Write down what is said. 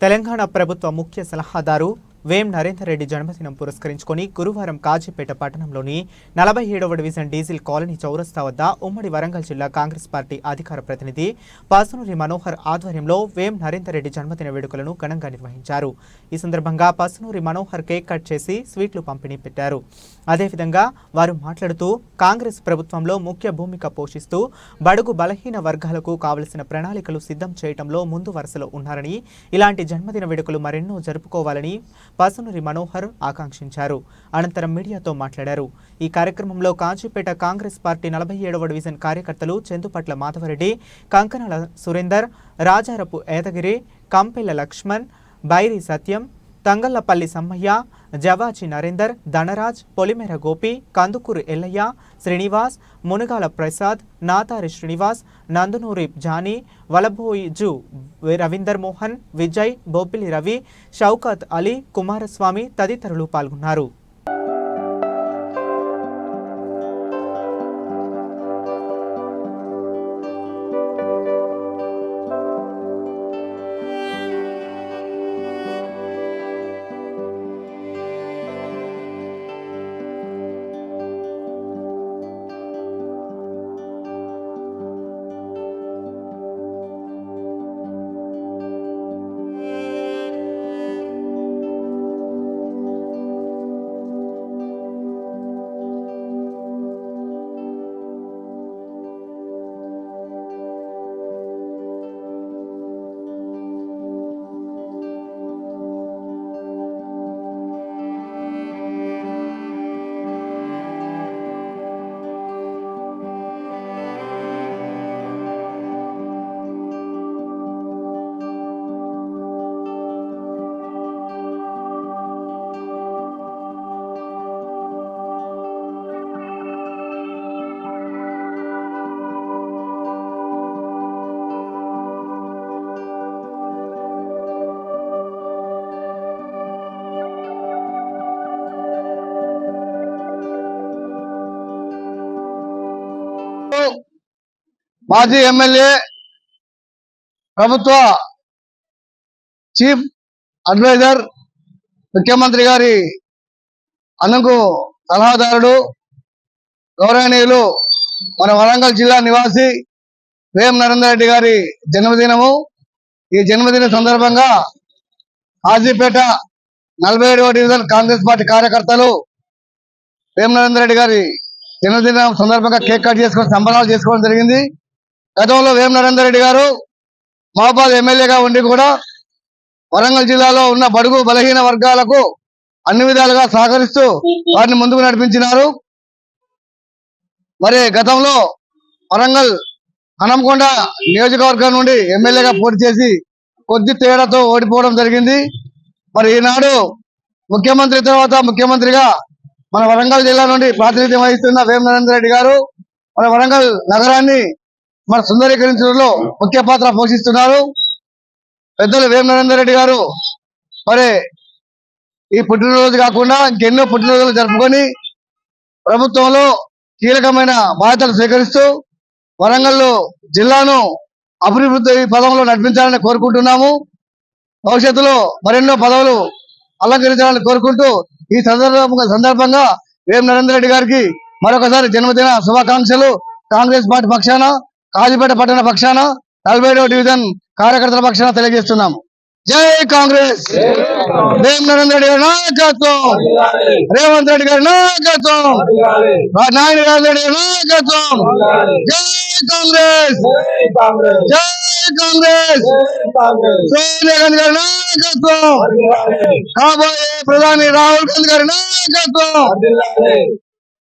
తెలంగాణ ప్రభుత్వ ముఖ్య సలహాదారు వేం నరేందర్ రెడ్డి జన్మదినం పురస్కరించుకొని గురువారం కాజీపేట పట్టణంలోని 47వ డివిజన్ డీజిల్ కాలనీ చౌరస్తా వద్ద ఉమ్మడి వరంగల్ జిల్లా కాంగ్రెస్ పార్టీ అధికార ప్రతినిధి పసునూరి మనోహర్ ఆధ్వర్యంలో వేం నరేందర్ రెడ్డి జన్మదిన వేడుకలను ఘనంగా నిర్వహించారు. ఈ సందర్భంగా పసునూరి మనోహర్ కేక్ కట్ చేసి స్వీట్లు పంపిణీ పెట్టారు. అదేవిధంగా వారు మాట్లాడుతూ కాంగ్రెస్ ప్రభుత్వంలో ముఖ్య భూమిక పోషిస్తూ బడుగు బలహీన వర్గాలకు కావలసిన ప్రణాళికలు సిద్ధం చేయడంలో ముందు వరుసలో ఉన్నారని, ఇలాంటి జన్మదిన వేడుకలు మరెన్నో జరుపుకోవాలని పసునూరి మనోహర్ ఆకాంక్షించారు. అనంతరం మీడియాతో మాట్లాడారు. ఈ కార్యక్రమంలో కాజీపేట కాంగ్రెస్ పార్టీ 47వ డివిజన్ కార్యకర్తలు చందుపట్ల మాధవరెడ్డి, కంకణాల సురేందర్, రాజారపు ఏదగిరి, కంపెల్ల లక్ష్మణ్, బైరి సత్యం, తంగళ్లపల్లి సమ్మయ్య, జవాచి నరేందర్, ధనరాజ్, పొలిమేర గోపి, కందుకూరు ఎల్లయ్య, శ్రీనివాస్, మునగాల ప్రసాద్, నాతారి శ్రీనివాస్, నందునూరి జానీ, వలభోయిజు రవీందర్ మోహన్, విజయ్, బొబ్బిలి రవి, షౌకత్ అలీ, కుమారస్వామి తదితరులు పాల్గొన్నారు. మాజీ ఎమ్మెల్యే, ప్రభుత్వ చీఫ్ అడ్వైజర్, ముఖ్యమంత్రి గారి అన్నకు సలహాదారుడు, గౌరవనీయులు మన వరంగల్ జిల్లా నివాసి వేం నరేందర్ రెడ్డి గారి జన్మదినము. ఈ జన్మదిన సందర్భంగా కాజీపేట 47వ డివిజన్ కాంగ్రెస్ పార్టీ కార్యకర్తలు వేం నరేందర్ రెడ్డి గారి జన్మదినం సందర్భంగా కేక్ కట్ చేసుకొని సంబరాలు చేసుకోవడం జరిగింది. గతంలో వేం నరేందర్ రెడ్డి గారు మహబాద్ ఎమ్మెల్యేగా ఉండి కూడా వరంగల్ జిల్లాలో ఉన్న బడుగు బలహీన వర్గాలకు అన్ని విధాలుగా సహకరిస్తూ వారిని ముందుకు నడిపించినారు. మరి గతంలో వరంగల్ హనంకొండ నియోజకవర్గం నుండి ఎమ్మెల్యేగా పోటీ చేసి కొద్ది తేడాతో ఓడిపోవడం జరిగింది. మరి ఈనాడు ముఖ్యమంత్రి తర్వాత ముఖ్యమంత్రిగా మన వరంగల్ జిల్లా నుండి ప్రాతినిధ్యం వహిస్తున్న వేం నరేందర్ రెడ్డి గారు మన వరంగల్ నగరాన్ని మన సుందరీకరించడంలో ముఖ్య పాత్ర పోషిస్తున్నారు. పెద్దలు వేం నరేందర్ రెడ్డి గారు మరి ఈ పుట్టినరోజు కాకుండా ఇంకెన్నో పుట్టినరోజులు జరుపుకొని ప్రభుత్వంలో కీలకమైన బాధ్యతలు స్వీకరిస్తూ వరంగల్ జిల్లాను అభివృద్ధి పదంలో నడిపించాలని కోరుకుంటున్నాము. భవిష్యత్తులో మరెన్నో పదవులు అలంకరించాలని కోరుకుంటూ ఈ సందర్భంగా వేం నరేందర్ రెడ్డి గారికి మరొకసారి జన్మదిన శుభాకాంక్షలు కాంగ్రెస్ పార్టీ పక్షాన, కాజీపేట పట్టణ పక్షాన, 47వ డివిజన్ కార్యకర్తల పక్షాన తెలియజేస్తున్నాము. జై కాంగ్రెస్. వేం నరేందర్ రెడ్డి గారి నాయకత్వం, రేవంత్ రెడ్డి గారి నాయకత్వం, నాయని నరేందర్ రెడ్డి గారి నాయకత్వం. జై కాంగ్రెస్, జై కాంగ్రెస్. సోనియా గాంధీ గారి నాయకత్వం, కాబోయే ప్రధాని రాహుల్ గాంధీ గారి నాయకత్వం.